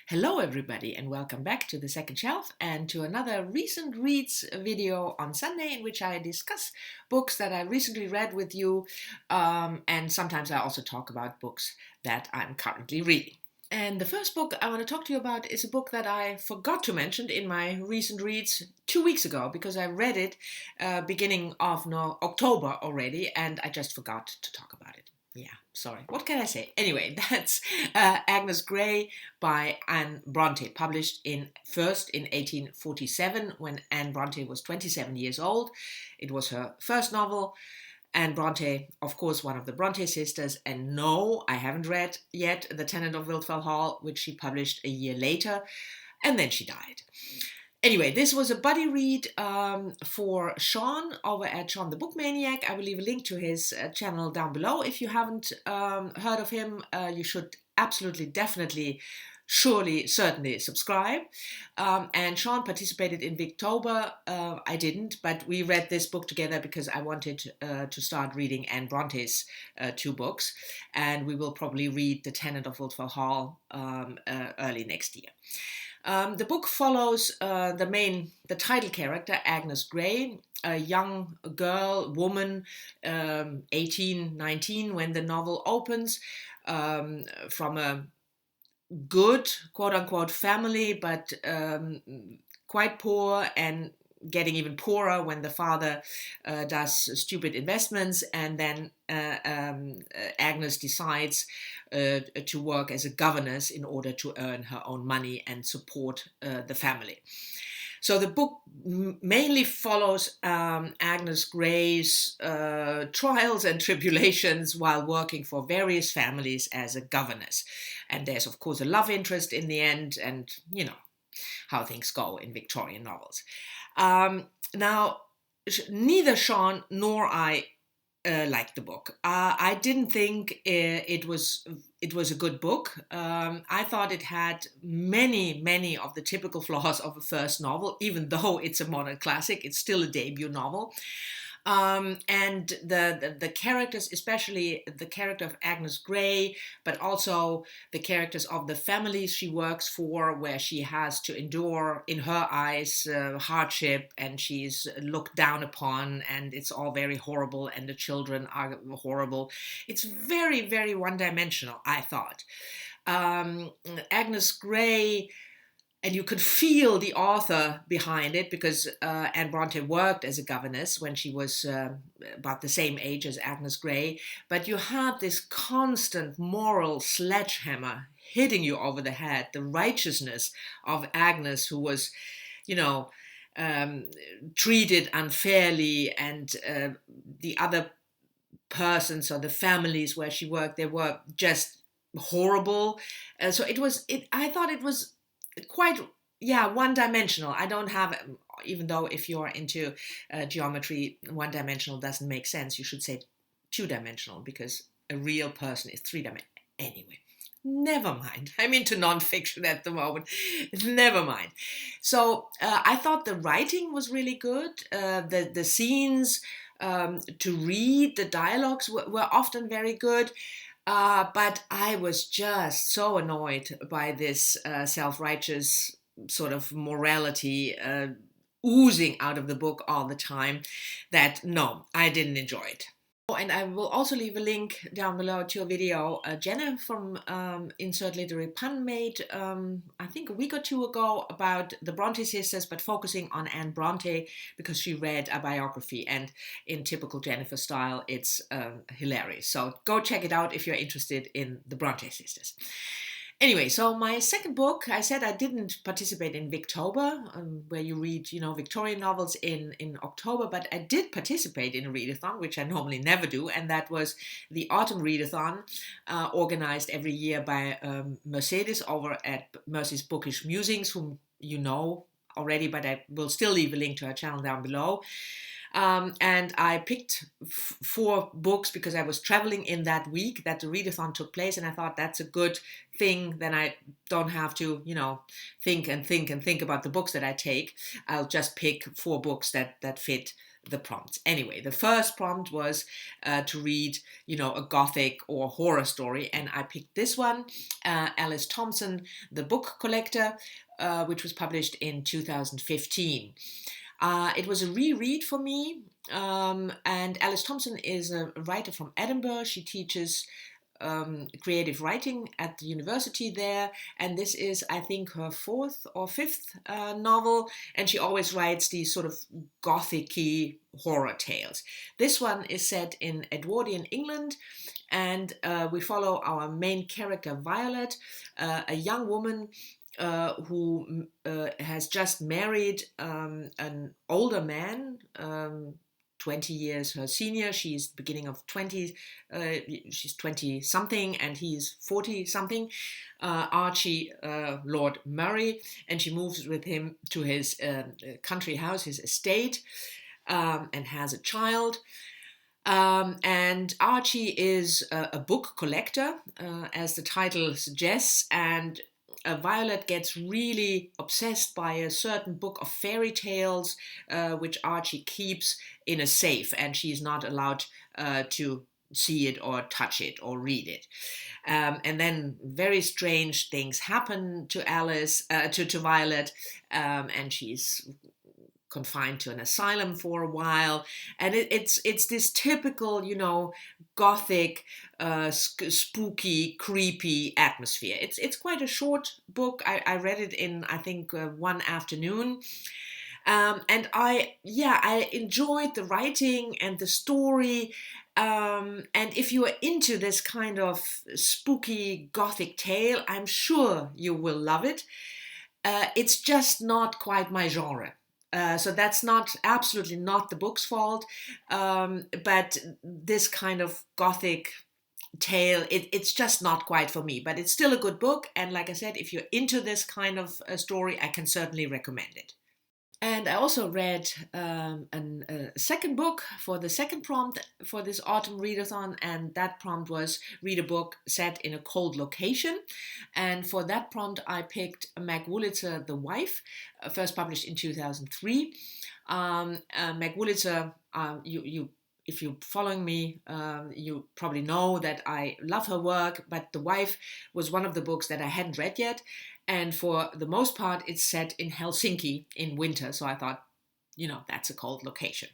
Hello everybody and welcome back to the second shelf and to another recent reads video on Sunday in which I discuss books that I recently read with you, and sometimes I also talk about books that I'm currently reading. And the first book I want to talk to you about is a book that I forgot to mention in my recent reads 2 weeks ago because I read it beginning of October already and I just forgot to talk about it. Yeah, sorry. What can I say? Anyway, that's Agnes Grey by Anne Bronte, published first in 1847 when Anne Bronte was 27 years old. It was her first novel. Anne Bronte, of course, one of the Bronte sisters, and no, I haven't read yet The Tenant of Wildfell Hall, which she published a year later, and then she died. Anyway, this was a buddy read for Sean over at Sean the Book Maniac. I will leave a link to his channel down below. If you haven't heard of him, you should absolutely, definitely, surely, certainly subscribe. And Sean participated in Victober. I didn't, but we read this book together because I wanted to start reading Anne Bronte's two books. And we will probably read The Tenant of Wildfell Hall early next year. The book follows the title character, Agnes Grey, a young woman, 18, 19, when the novel opens, from a good, quote-unquote, family, but quite poor and getting even poorer when the father does stupid investments, and then Agnes decides to work as a governess in order to earn her own money and support the family. So the book mainly follows Agnes Grey's trials and tribulations while working for various families as a governess. And there's, of course, a love interest in the end, and you know how things go in Victorian novels. Now, neither Sean nor I liked the book. I didn't think it was a good book. I thought it had many of the typical flaws of a first novel, even though it's a modern classic. It's still a debut novel. And the characters, especially the character of Agnes Grey, but also the characters of the families she works for, where she has to endure, in her eyes, hardship, and she's looked down upon, and it's all very horrible, and the children are horrible. It's very one-dimensional, I thought. Agnes Grey, and you could feel the author behind it because Anne Bronte worked as a governess when she was about the same age as Agnes Grey. But you had this constant moral sledgehammer hitting you over the head, the righteousness of Agnes, who was, treated unfairly, and the other persons or the families where she worked, they were just horrible. So I thought it was quite, one-dimensional. I don't have, even though if you're into geometry, one-dimensional doesn't make sense. You should say two-dimensional because a real person is three-dimensional. Anyway, never mind. I'm into nonfiction at the moment. Never mind. So I thought the writing was really good. The scenes to read, the dialogues were often very good. But I was just so annoyed by this self-righteous sort of morality oozing out of the book all the time that, no, I didn't enjoy it. Oh, and I will also leave a link down below to a video Jenna from Insert Literary Pun made, I think a week or two ago, about the Bronte sisters, but focusing on Anne Bronte because she read a biography, and in typical Jennifer style, it's hilarious. So go check it out if you're interested in the Bronte sisters. Anyway, so my second book, I said I didn't participate in Victober, where you read, Victorian novels in October, but I did participate in a readathon, which I normally never do, and that was the Autumn Readathon, organized every year by Mercedes over at Mercy's Bookish Musings, whom you know already, but I will still leave a link to her channel down below. And I picked 4 books because I was traveling in that week that the readathon took place, and I thought that's a good thing. Then I don't have to, think about the books that I take. I'll just pick 4 books that fit the prompts. Anyway, the first prompt was to read, a gothic or horror story, and I picked this one, Alice Thompson, The Book Collector, which was published in 2015. It was a reread for me, and Alice Thompson is a writer from Edinburgh. She teaches creative writing at the university there, and this is, I think, her fourth or fifth novel, and she always writes these sort of gothic-y horror tales. This one is set in Edwardian England, and we follow our main character, Violet, a young woman who has just married an older man, 20 years her senior. She's beginning of 20, she's 20 something and he's 40 something, Archie Lord Murray, and she moves with him to his country house, his estate, and has a child. And Archie is a book collector, as the title suggests, and Violet gets really obsessed by a certain book of fairy tales, which Archie keeps in a safe, and she's not allowed to see it or touch it or read it. And then very strange things happen to to Violet, and she's confined to an asylum for a while, and it's this typical, gothic, spooky, creepy atmosphere. It's quite a short book. I read it in, I think, one afternoon. And I enjoyed the writing and the story. And if you are into this kind of spooky gothic tale, I'm sure you will love it. It's just not quite my genre. So that's absolutely not the book's fault, but this kind of gothic tale, it's just not quite for me, but it's still a good book, and like I said, if you're into this kind of story, I can certainly recommend it. And I also read a second book for the second prompt for this autumn readathon, and that prompt was read a book set in a cold location. And for that prompt, I picked Meg Wolitzer, The Wife, first published in 2003. Meg Wolitzer, if you're following me, you probably know that I love her work, but The Wife was one of the books that I hadn't read yet. And for the most part, it's set in Helsinki in winter. So I thought, that's a cold location.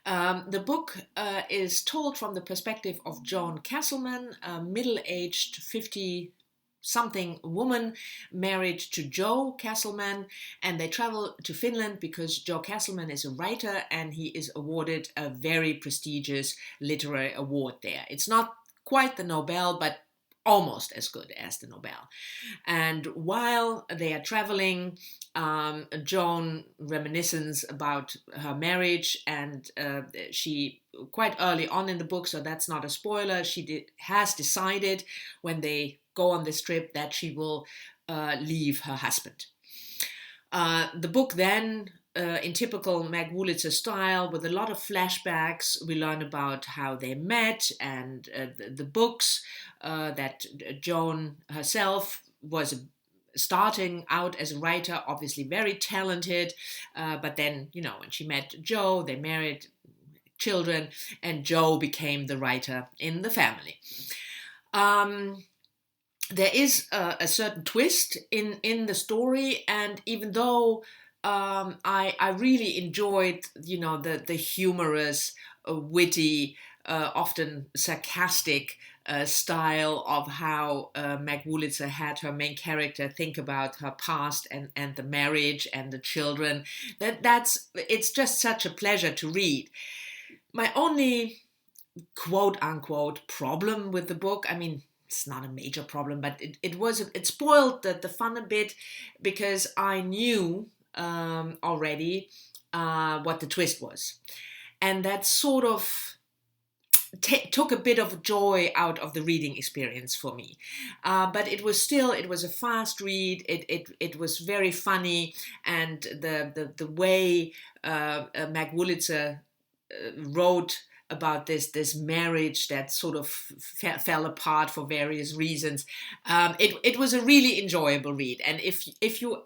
The book is told from the perspective of Joan Castleman, a middle-aged 50-something woman married to Joe Castleman, and they travel to Finland because Joe Castleman is a writer and he is awarded a very prestigious literary award there. It's not quite the Nobel, but almost as good as the Nobel. And while they are traveling, Joan reminisces about her marriage, and she, quite early on in the book, so that's not a spoiler, she has decided when they go on this trip that she will leave her husband. The book then, in typical Meg Wolitzer style, with a lot of flashbacks, we learn about how they met and the books that Joan herself was starting out as a writer, obviously very talented, but then, when she met Joe, they married, children, and Joe became the writer in the family. There is a certain twist in the story, and even though I really enjoyed, the humorous, witty, often sarcastic style of how Meg Wolitzer had her main character think about her past and the marriage and the children. It's just such a pleasure to read. My only quote-unquote problem with the book, I mean, it's not a major problem, but it spoiled the fun a bit, because I knew already what the twist was, and that sort of took a bit of joy out of the reading experience for me. But it was a fast read. It was very funny, and the way Meg Wolitzer wrote about this marriage that sort of fell apart for various reasons. It was a really enjoyable read, and if you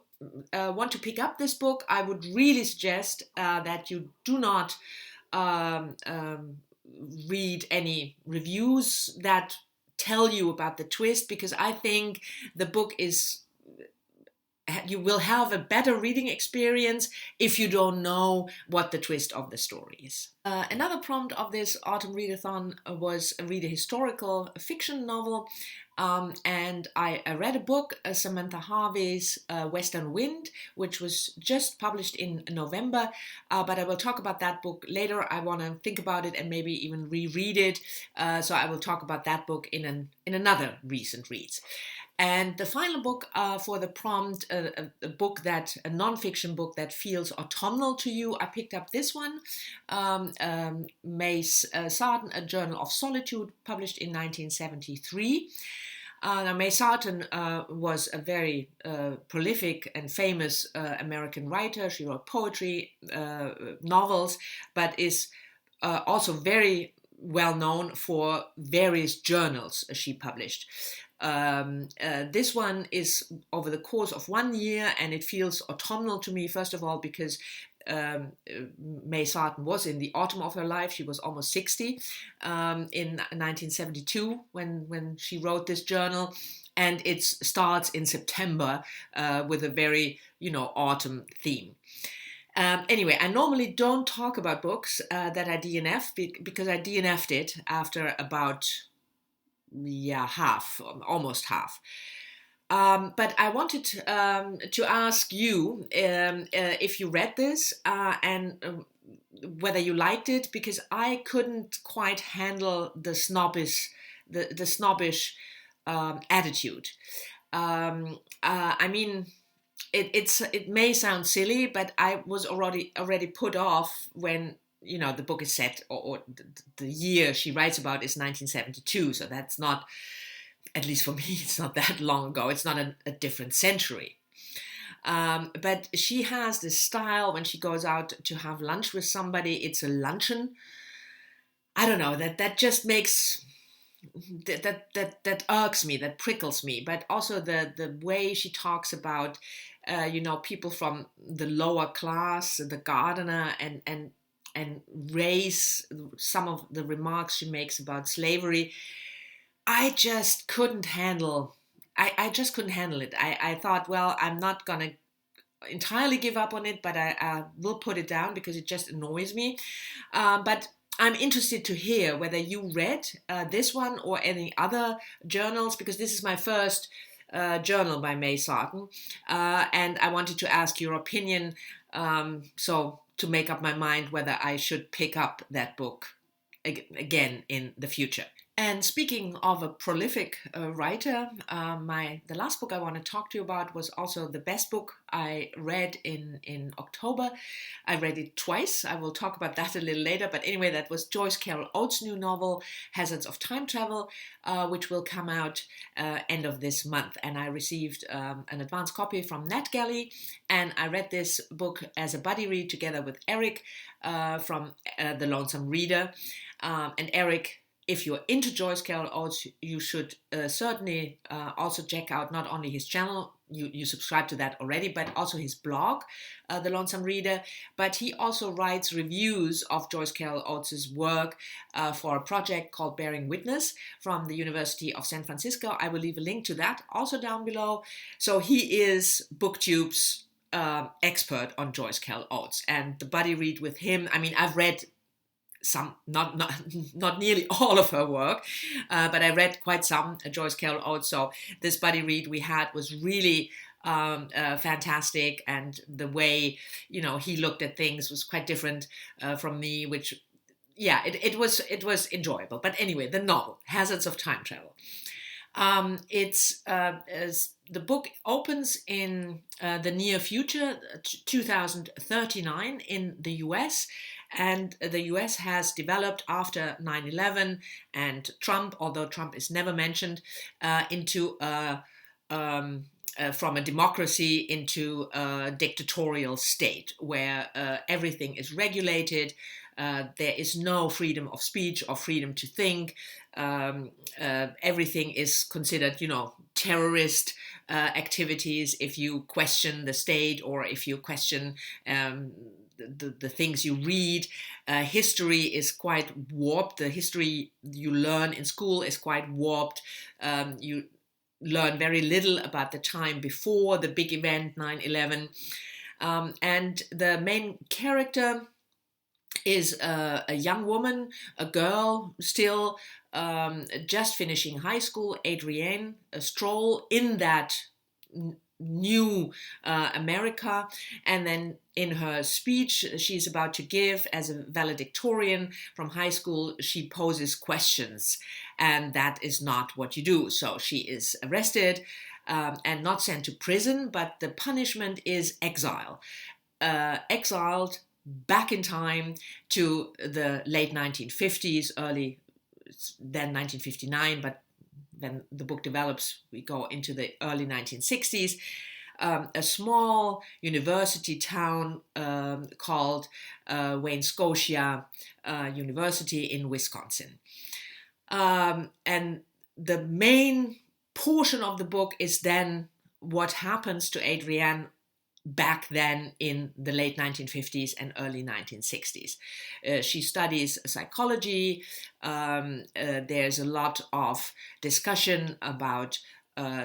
want to pick up this book, I would really suggest that you do not um, um, read any reviews that tell you about the twist, because I think the book is, you will have a better reading experience if you don't know what the twist of the story is. Another prompt of this autumn readathon was read a historical fiction novel. And I read a book, Samantha Harvey's Western Wind, which was just published in November, but I will talk about that book later. I want to think about it and maybe even reread it, so I will talk about that book in another recent reads. And the final book for the prompt, a non-fiction book that feels autumnal to you, I picked up this one, Sodden, A Journal of Solitude, published in 1973. Now, May Sodden was a very prolific and famous American writer. She wrote poetry, novels, but is also very well known for various journals she published. This one is over the course of 1 year, and it feels autumnal to me, first of all, because May Sodden was in the autumn of her life. She was almost 60 in 1972 when she wrote this journal, and it starts in September with a very, autumn theme. Anyway, I normally don't talk about books that I DNF because I DNF'd it after about almost half. But I wanted to ask you if you read this and whether you liked it, because I couldn't quite handle the snobbish attitude. I mean, it may sound silly, but I was already put off when the book is set, or the year she writes about is 1972, so that's not, at least for me, it's not that long ago. It's not a different century. But she has this style when she goes out to have lunch with somebody. It's a luncheon. I don't know, that just makes, that irks me, that prickles me. But also the way she talks about, people from the lower class, the gardener, and race, some of the remarks she makes about slavery, I just couldn't handle. I just couldn't handle it. I thought, well, I'm not gonna entirely give up on it, but I will put it down because it just annoys me. But I'm interested to hear whether you read this one or any other journals, because this is my first journal by May Sodden, and I wanted to ask your opinion, so to make up my mind whether I should pick up that book again in the future. And speaking of a prolific writer, the last book I want to talk to you about was also the best book I read in October. I read it twice. I will talk about that a little later. But anyway, that was Joyce Carol Oates' new novel, Hazards of Time Travel, which will come out end of this month. And I received an advance copy from NetGalley. And I read this book as a buddy read together with Eric from The Lonesome Reader. And Eric, if you're into Joyce Carol Oates, you should certainly also check out not only his channel, you subscribe to that already, but also his blog, The Lonesome Reader. But he also writes reviews of Joyce Carol Oates' work for a project called Bearing Witness from the University of San Francisco. I will leave a link to that also down below. So he is BookTube's expert on Joyce Carol Oates. And the buddy read with him, I mean, I've read some, not nearly all of her work, but I read quite some Joyce Carol Oates. So this buddy read we had was really fantastic, and the way he looked at things was quite different from me, which it was enjoyable. But anyway, the novel Hazards of Time Travel. The book opens in the near future, 2039 in the US. And the US has developed after 9/11 and Trump, although Trump is never mentioned, into from a democracy into a dictatorial state where everything is regulated. There is no freedom of speech or freedom to think. Everything is considered, terrorist activities, if you question the state, or if you question the things you read. History is quite warped. The history you learn in school is quite warped. You learn very little about the time before the big event 9/11. And the main character is a young woman, a girl still, just finishing high school, Adrienne, a stroll in that new America. And then in her speech she's about to give as a valedictorian from high school, she poses questions, and that is not what you do. So she is arrested and not sent to prison, but the punishment is exile. Exiled back in time to the late 1950s, early, then 1959, but when the book develops, we go into the early 1960s. A small university town called Wayne Scotia University in Wisconsin. And the main portion of the book is then what happens to Adrienne back then in the late 1950s and early 1960s. She studies psychology. There's a lot of discussion about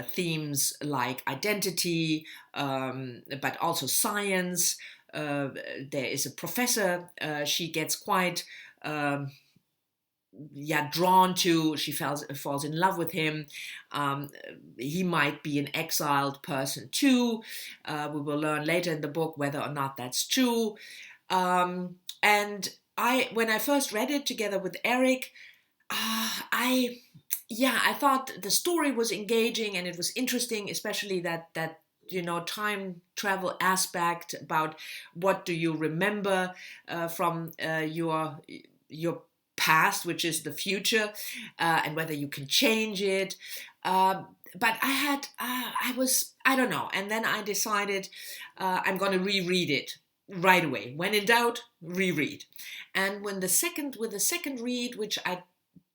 themes like identity, but also science. There is a professor she gets quite drawn to. She falls in love with him. He might be an exiled person too. We will learn later in the book whether or not that's true. And when I first read it together with Eric, I thought the story was engaging and it was interesting, especially that time travel aspect about what do you remember from your past, which is the future, and whether you can change it. But I don't know. And then I decided I'm going to reread it right away. When in doubt, reread. And with the second read, which I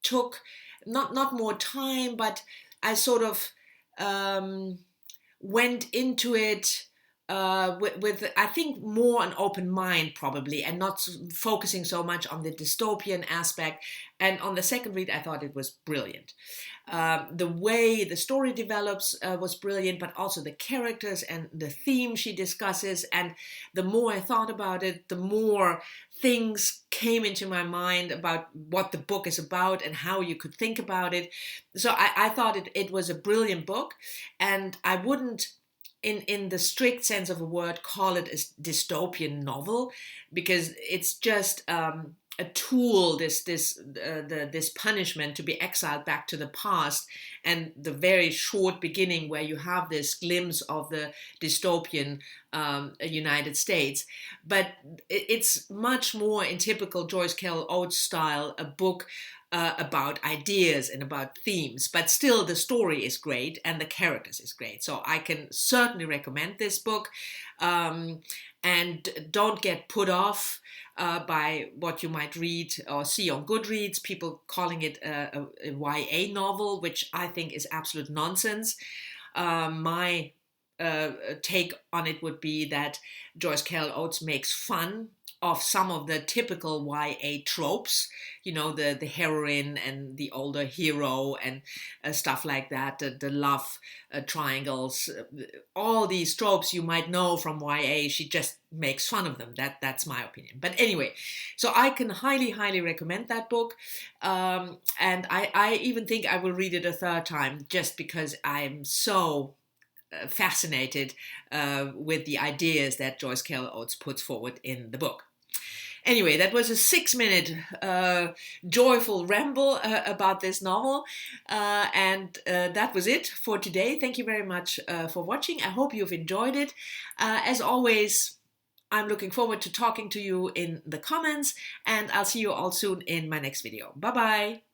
took not more time, but I sort of went into it with I think more an open mind probably, and not focusing so much on the dystopian aspect. And on the second read, I thought it was brilliant. The way the story develops was brilliant, but also the characters and the theme she discusses. And the more I thought about it, the more things came into my mind about what the book is about and how you could think about it. So I thought it was a brilliant book, and I wouldn't, in the strict sense of a word, call it a dystopian novel, because it's just a tool, this punishment to be exiled back to the past, and the very short beginning where you have this glimpse of the dystopian United States. But it's much more in typical Joyce Carol Oates style, a book about ideas and about themes, but still the story is great and the characters is great. So I can certainly recommend this book, and don't get put off by what you might read or see on Goodreads, people calling it a YA novel, which I think is absolute nonsense. My take on it would be that Joyce Carol Oates makes fun of some of the typical YA tropes, the heroine and the older hero and stuff like that, the love triangles, all these tropes you might know from YA. She just makes fun of them. That's my opinion. But anyway, so I can highly, highly recommend that book. And I even think I will read it a third time, just because I'm so fascinated with the ideas that Joyce Carol Oates puts forward in the book. Anyway, that was a 6-minute joyful ramble about this novel, and that was it for today. Thank you very much for watching. I hope you've enjoyed it. As always, I'm looking forward to talking to you in the comments, and I'll see you all soon in my next video. Bye-bye.